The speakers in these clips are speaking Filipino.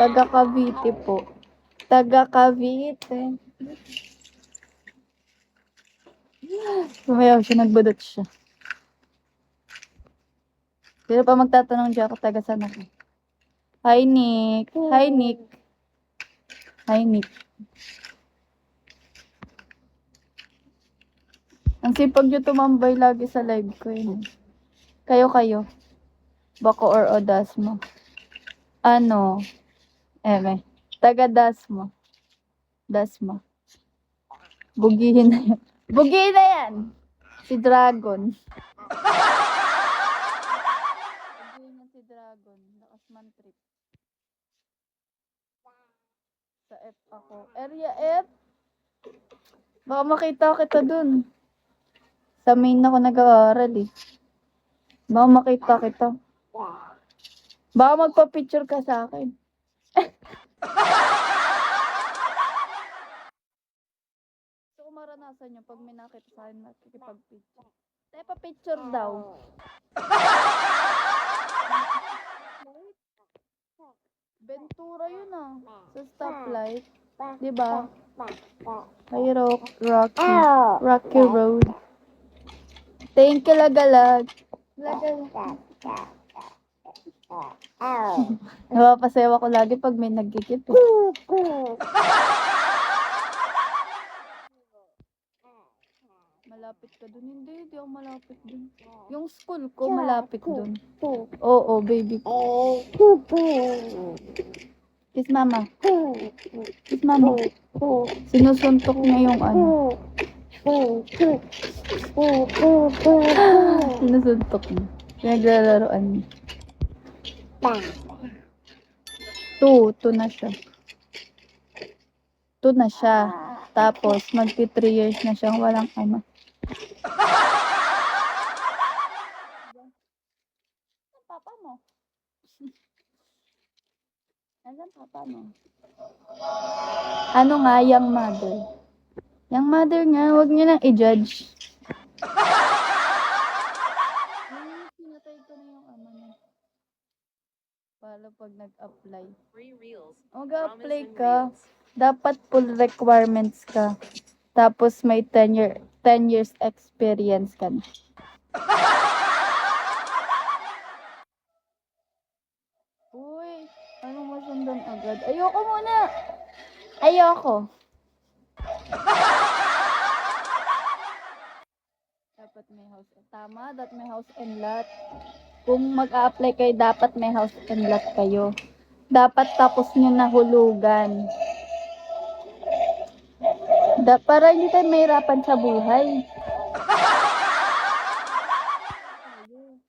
Taga Cavite po. Taga Cavite. Sumayaw siya, nagbudot siya. Pero pa magtatanong siya ako taga saan ako. Hi, Nick. Hi, Nick. Hi, Nick. Ang sipag nyo tumambay lagi sa live ko yun. Kayo. Bako or Odasmo. Ano? Eme. Taga Dasmo. Dasmo. Bugihin na yan. Bugihin na yan! Si Dragon. Bugihin na si Dragon. Lakas man trip. Sa F ako. Area F? Baka makita kita dun. Sa main ako nag-aaral eh. Baka makita kita. Baka magpa-picture ka sa akin. So, kung maranasan nyo, pag may nakita sa akin, makikipag-picture. Tayo pa-picture daw. Ventura yun ah. Sa stoplight. Diba? Ay, Rocky Road. Thank you, Lagalag. Lagalag. Napapasayaw ako lagi pag may nagkikip eh. Malapit ka dun. Hindi ako malapit dun. Yung school ko malapit dun. Oo, baby. Kiss mama. Kiss mama. Sinusuntok niya yung ano. Sinusuntok niya. Pinaglalaroan niya. 2 na siya. 2 na siya. Tapos, magti 3 years na siyang walang ama. Asan papa mo? Asan papa mo? Ano nga, young mother? Young mother nga, huwag niyo nang i-judge. Pinatay ko na yung ama niya. Para pag nag-apply. Mag-apply ka, dapat full requirements ka. Tapos may 10 years experience ka na. Uy, anong masundan agad? Ayoko muna! Ayoko! Dapat may house. Tama, that may house and lot. Kung mag-a-apply kayo, dapat may house and lot kayo. Dapat tapos nyo nahulugan. Para hindi tayo mahirapan sa buhay.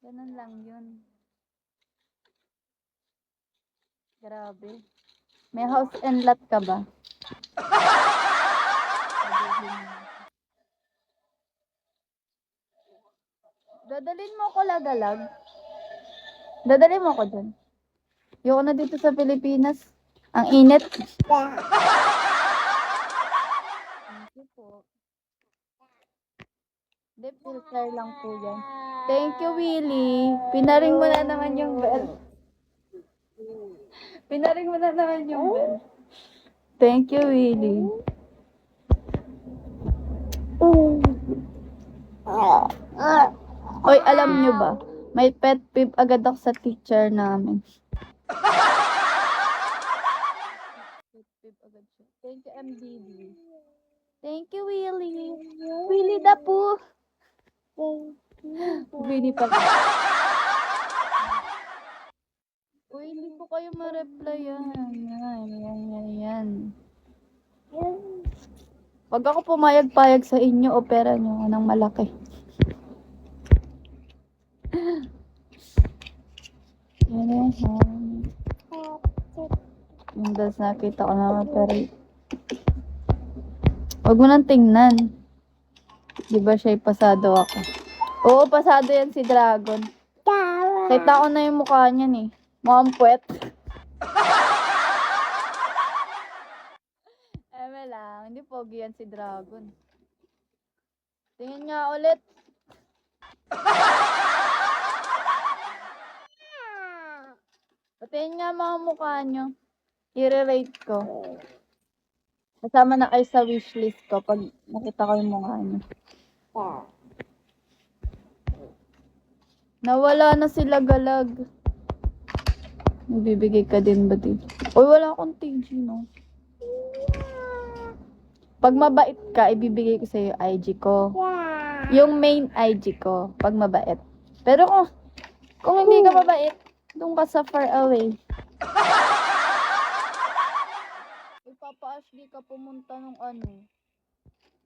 Ganun lang yun. Grabe. May house and lot ka ba? Dadalhin mo ako Lagalag. Dadalhin mo ako dyan. Ayoko na dito sa Pilipinas. Ang init. Thank you po. Hindi, filter lang po yan. Thank you, Willie. Pinaring mo na naman yung bell. Pinaring mo na naman yung bell. Thank you, Willie. Oy, alam nyo ba? May pet peeve agad ako sa teacher namin. Pet peeve agad siya. Thank you, MDD. Thank you, Willie. Willie da po. Willie pa. Uy, hindi ko kayo ma-reply yan. Yan. Pag ako pumayag-payag sa inyo, opera nyo ng malaki. Yung das nakita ko naman pero huwag mo nang tingnan. Di ba siya'y pasado ako? Oo, pasado yan si Dragon. Kita ko na yung mukha niyan eh. Mukhang puwet. Eme lang, hindi pogi yan si Dragon. Tingin nga ulit. Patingin nga mga mukha nyo. I-rate ko. Kasama na kayo sa wishlist ko pag nakita ko yung mukha niyo. Nawala na sila galag. Nagbibigay ka din ba dito? Uy, wala akong TG, no? Pag mabait ka, ibibigay ko sa'yo IG ko. Yung main IG ko, pag mabait. Pero kung hindi ka mabait, doon ka sa far away. Ipapa-HD ka pumunta nung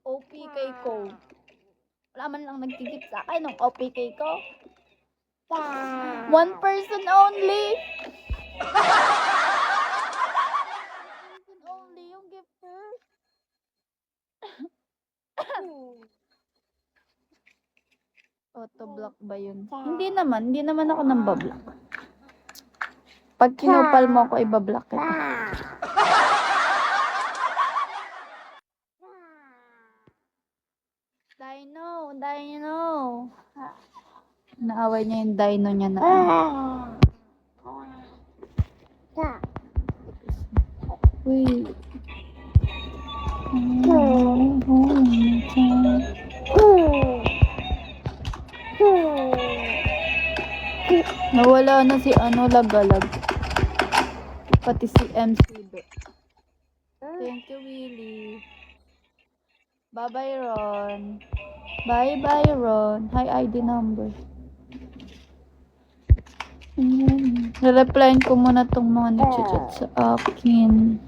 OPK ko. Wala man lang nagtigip sa akin ng OPK ko. One person only. One person only yung gifter. Auto-block ba yun? Hindi naman ako nang bablock. Pag kinupal mo ako, ibablock kita. Dino. Naaway niya yung dino niya na. Wait. Nawala na si Lagalag. Pati si MC Do. Thank you, Willie. Bye-bye, Ron. Bye-bye, Ron. Hi, ID number. Re-replyin ko muna tong mga nag-chat sa akin.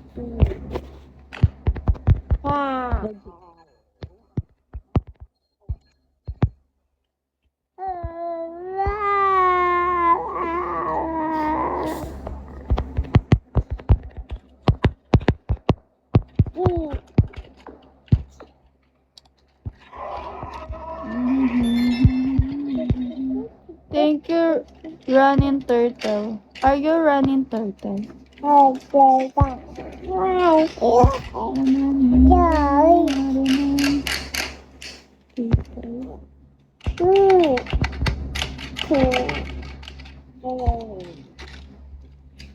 Thank you, Running Turtle. Are you Running Turtle?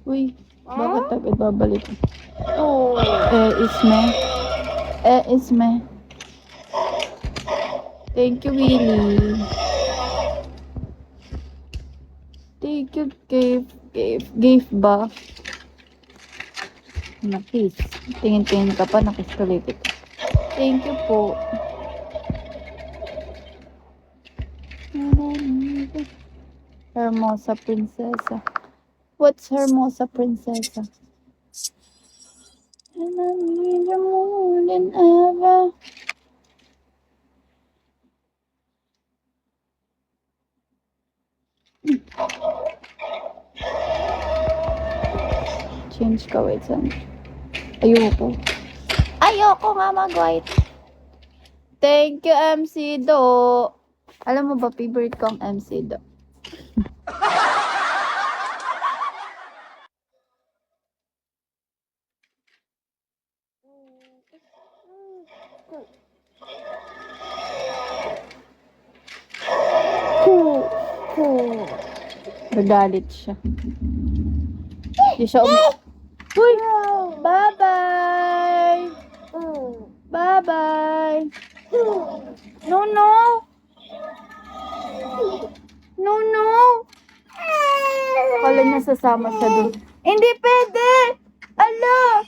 Uy, bakit ibabalik? Isme. Thank you, Willie. Thank you, Gave ba? Nakis. Tingin-tingin ka pa, nakis tuloy kita. Thank you po. Hermosa Prinsesa. What's Hermosa Prinsesa? And I need you more than ever. Change ka, wait, saan? Ayoko nga mag-white. Thank you, MC Do. Alam mo ba, favorite ko ang MC Do. Nagalit siya. Hindi siya Uy! Bye-bye! Bye-bye! No! Akala niya sasama siya dun. Hindi pwede! Ala!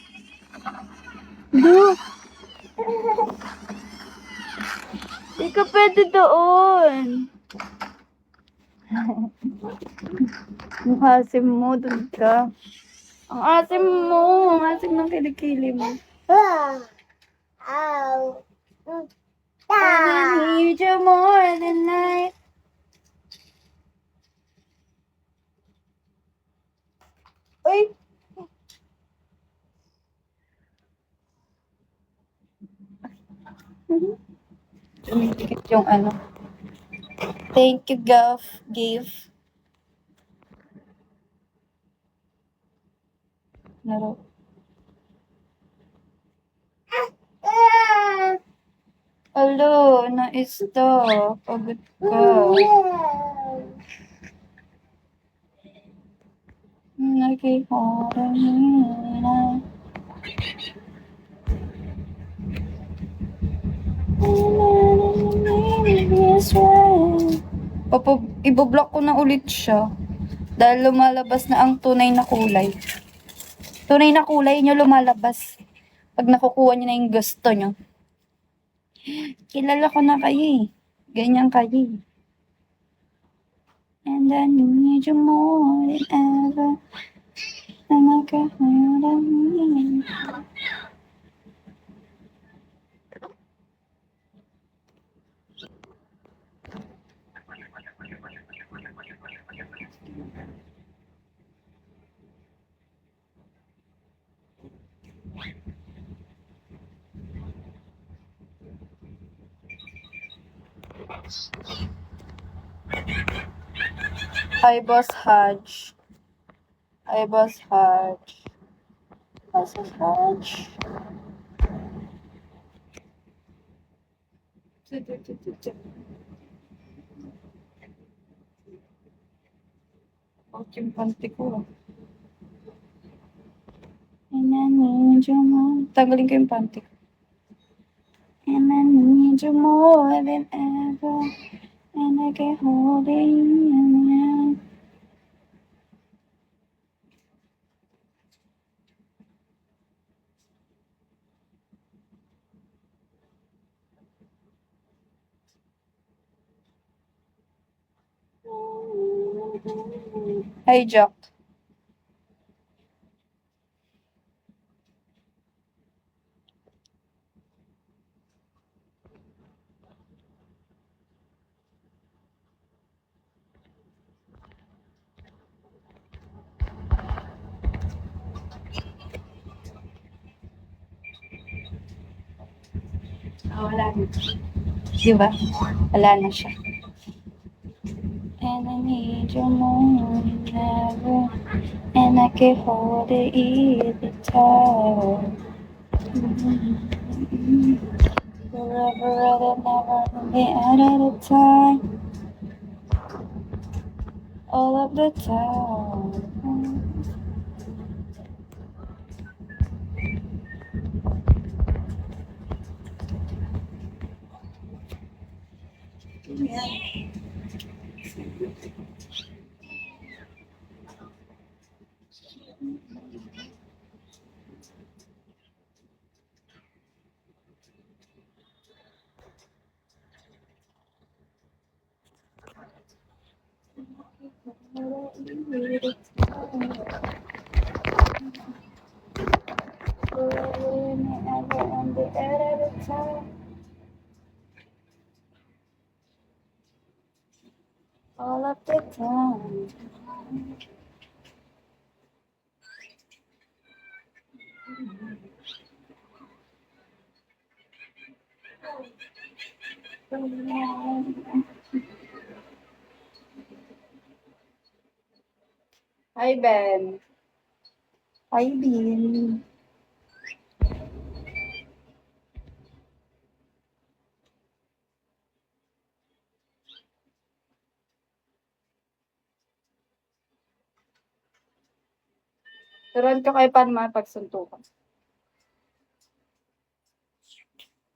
Hindi ka pwede doon. Ang asim mo, dun ka. Ang asim ng kilikili mo. I need you more than I... Uy! Tumikit yung Thank you, Gave. Laro. Alo, na-stop. Pagod ka. Nakiharang na. Iboblock ko na ulit siya. Dahil lumalabas na ang tunay na kulay. Tunay na kulay nyo lumalabas. Pag nakukuha nyo na yung gusto nyo. Kilala ko na kayo eh. Ganyan kayo eh. And I need you more than ever. And I can't hold on. Hi, Boss Hodge. Hi, Boss Hodge. Boss Hodge. Out yung panty ko. And I need you more. Tanggalin ko yung panty ko. And I need you more than ever. And I can't hold it in. Hi, Jack. Wala na. Diba? Wala na siya. And I need you more than ever. And I can't hold it either time. Forever and never the end of the time. All of the time. All of the time. Hi, Ben. Hi, Ben. Turuan ko kayo paano makipagsuntukan.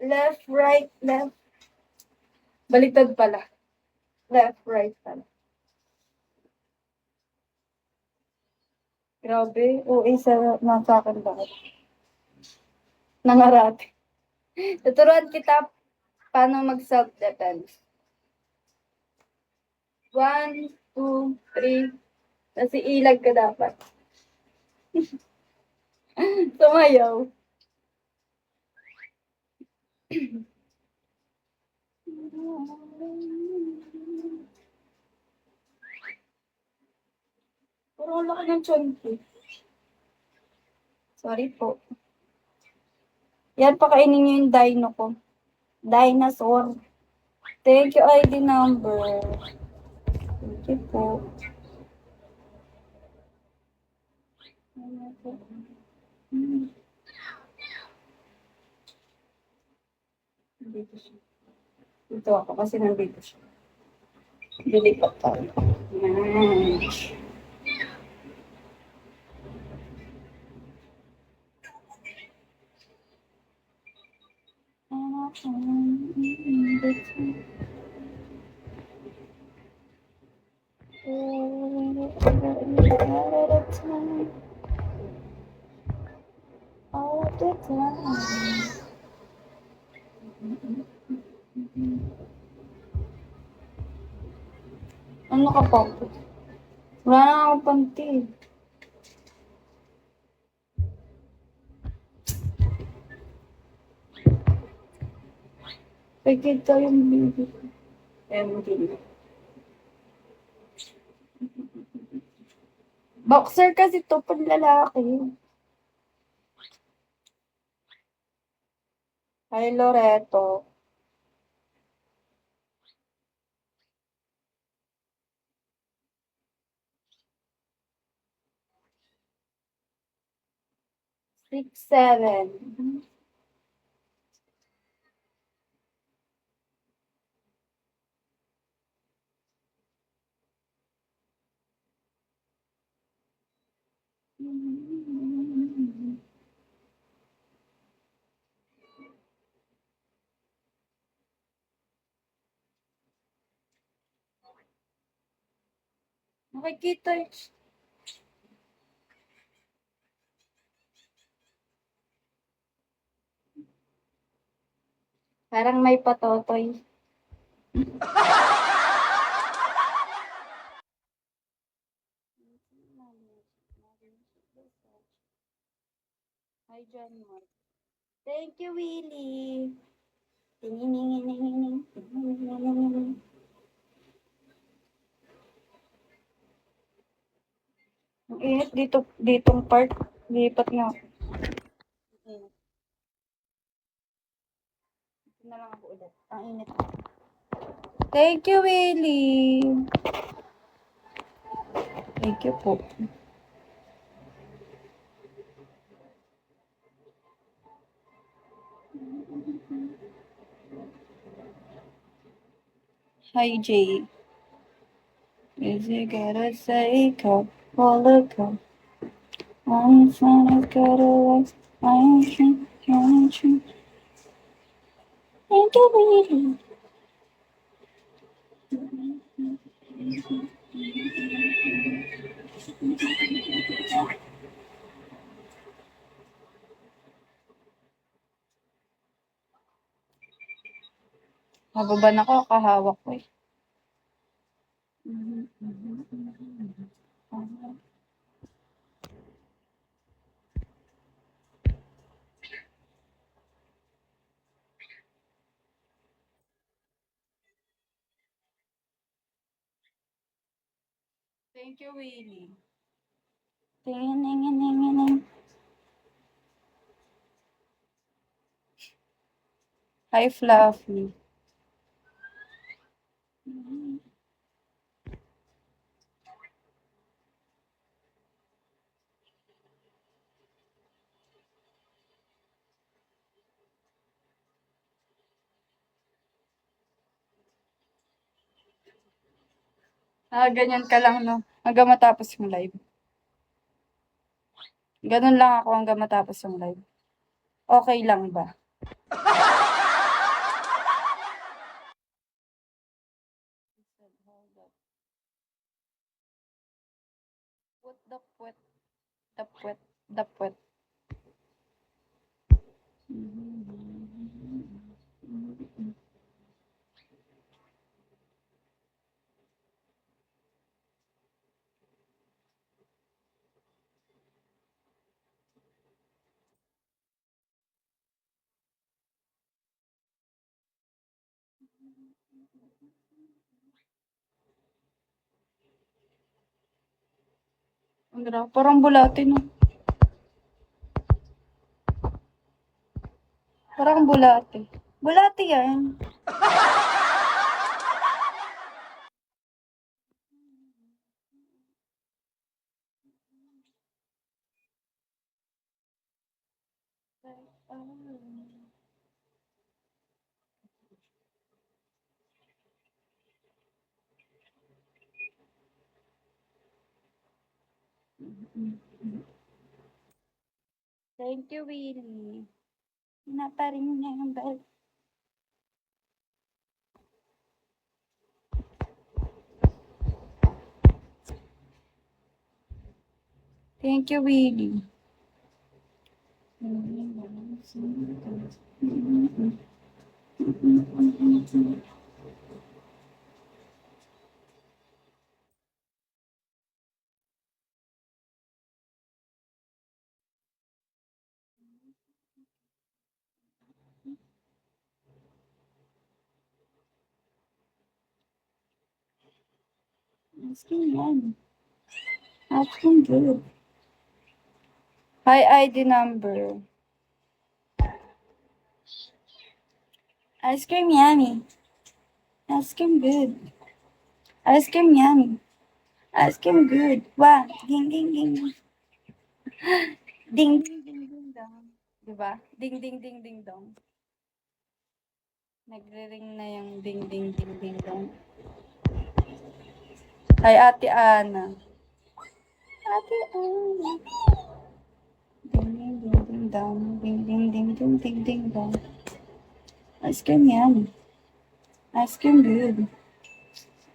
Left, right, left. Baliktad pala. Left, right pala. Grabe. OA sa akin bakit? Nangarate. Tuturuan kita paano mag-self-defense. 1, 2, 3. Tapos iilag ka dapat. Sumayaw. Puro laki ng tiyan ko. Sorry po. Yan, pakainin niyo yung dino ko. Dinosaur. Thank you, ID number. Thank you po. Dito siya. Dito ako kasi nandito siya. Dilipat tayo. Yan. the time. Ano ka pa? Wala na akong panty. Pagkita yung baby ko. MD. Boxer kasi to pang lalaki. Hi, Loreto. Six, seven. Nakikita yun. Parang may patotoy. Hi, John Mark. Thank you, Willie. Tingininginingining. Ang init ditong part. Lipat nga ako. Dito na lang ako ulit. Ang init. Thank you, Willie. Thank you po. Hi, Jay. Is you gotta say, come, come. I'm trying to go to work. I'm trying to. Thank you, Willie. Mababan ako, kahawak ko eh. Thank you, Willie. Tingininginingining. Hi, Fluffy. Ganyan ka lang, no? Hanggang matapos yung live. Ganun lang ako hanggang matapos yung live. Okay lang ba? Put the put, the put, the put. Parang bulate, no? Parang bulate. Bulate yan. Thank you, Willie. Naparin niya yung bell. Thank you, Willie. Asking yan. Asking good. Hi, ID number. Ice cream yummy. Ice cream good. Ice cream yummy. Ice cream good. Wow. Ding, ding, ding. Ding, ding, ding, ding, dong. Diba? Ding, ding, ding, ding, dong. Nagre-ring na yung ding, ding, ding, ding, dong. Hi, Ate Ana. Ate Ana. Ding, ding, ding, ding, dong. Ding, ding, ding, ding, ding, ding, dong. Ice cream yan. Ice cream good.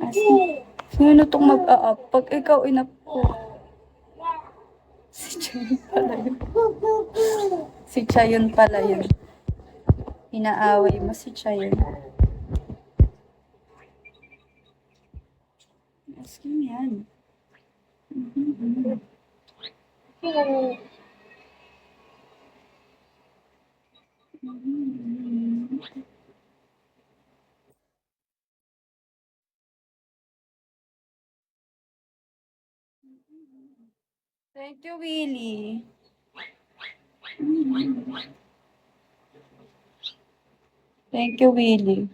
Ice cream. Sino itong mag-a-up? Pag ikaw inap ko. Si Chayon pala yun. Si Chayon pala yun. Inaaway mo si Chayon. Ice cream yan. Mm-hmm. Thank you, Willie. Thank you, Willie.